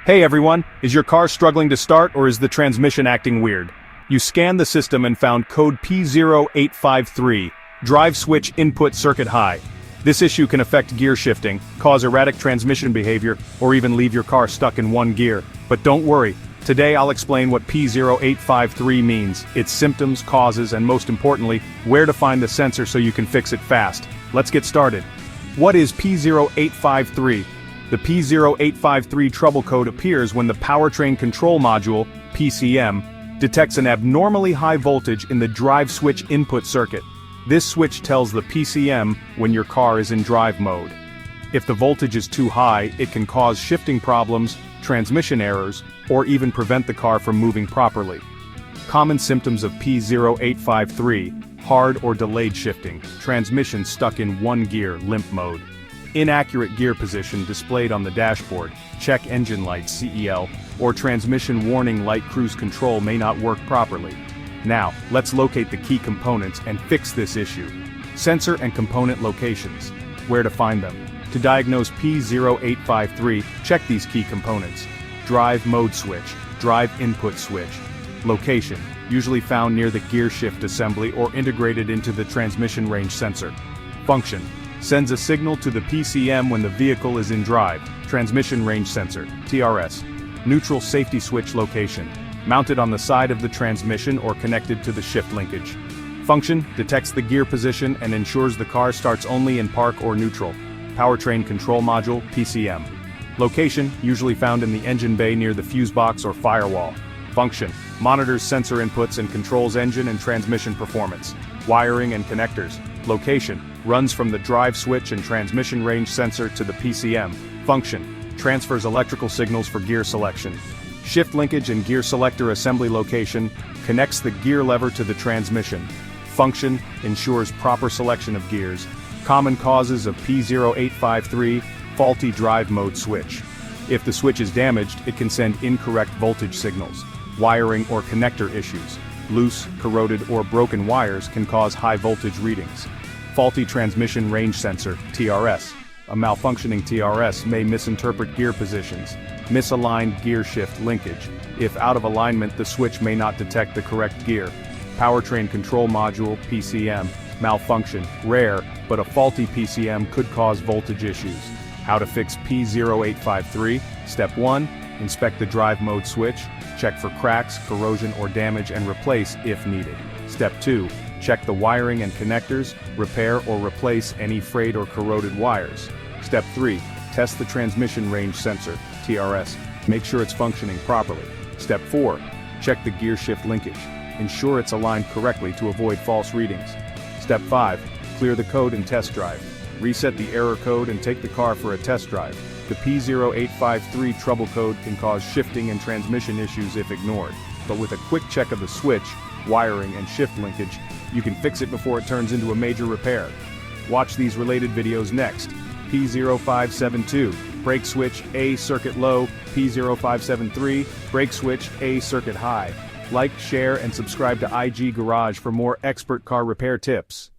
Hey everyone, is your car struggling to start or is the transmission acting weird? You scanned the system and found code P0853, drive switch input circuit high. This issue can affect gear shifting, cause erratic transmission behavior, or even leave your car stuck in one gear. But don't worry, today I'll explain what P0853 means, its symptoms, causes, and most importantly, where to find the sensor so you can fix it fast. Let's get started. What is P0853? The P0853 trouble code appears when the powertrain control module, PCM, detects an abnormally high voltage in the drive switch input circuit. This switch tells the PCM when your car is in drive mode. If the voltage is too high, it can cause shifting problems, transmission errors, or even prevent the car from moving properly. Common symptoms of P0853: hard or delayed shifting, transmission stuck in one gear, limp mode. Inaccurate gear position displayed on the dashboard, check engine light (CEL), or transmission warning light cruise control may not work properly. Now, let's locate the key components and fix this issue. Sensor and component locations. Where to find them? To diagnose P0853, check these key components. Drive mode switch, drive input switch. Location, usually found near the gear shift assembly or integrated into the transmission range sensor. Function, sends a signal to the PCM when the vehicle is in drive, transmission range sensor, TRS. Neutral safety switch location, mounted on the side of the transmission or connected to the shift linkage. Function, detects the gear position and ensures the car starts only in park or neutral. Powertrain control module, PCM. Location, usually found in the engine bay near the fuse box or firewall. Function, monitors sensor inputs and controls engine and transmission performance. Wiring and connectors. Location, runs from the drive switch and transmission range sensor to the PCM. Function, transfers electrical signals for gear selection. Shift linkage and gear selector assembly location, connects the gear lever to the transmission. Function, ensures proper selection of gears. Common causes of P0853, faulty drive mode switch. If the switch is damaged, it can send incorrect voltage signals. Wiring or connector issues. Loose, corroded, or broken wires can cause high voltage readings. Faulty transmission range sensor, TRS. A malfunctioning TRS may misinterpret gear positions. Misaligned gear shift linkage. If out of alignment, the switch may not detect the correct gear. Powertrain control module, PCM. Malfunction, rare, but a faulty PCM could cause voltage issues. How to fix P0853? Step 1. Inspect the drive mode switch. Check for cracks, corrosion, or damage and replace if needed. Step 2. Check the wiring and connectors, repair or replace any frayed or corroded wires. Step 3. Test the transmission range sensor, TRS. Make sure it's functioning properly. Step 4. Check the gear shift linkage. Ensure it's aligned correctly to avoid false readings. Step 5. Clear the code and test drive. Reset the error code and take the car for a test drive. The P0853 trouble code can cause shifting and transmission issues if ignored, but with a quick check of the switch, wiring, and shift linkage, you can fix it before it turns into a major repair. Watch these related videos next. P0572, brake switch A circuit low, P0573, brake switch A circuit high. Like, share, and subscribe to IG Garage for more expert car repair tips.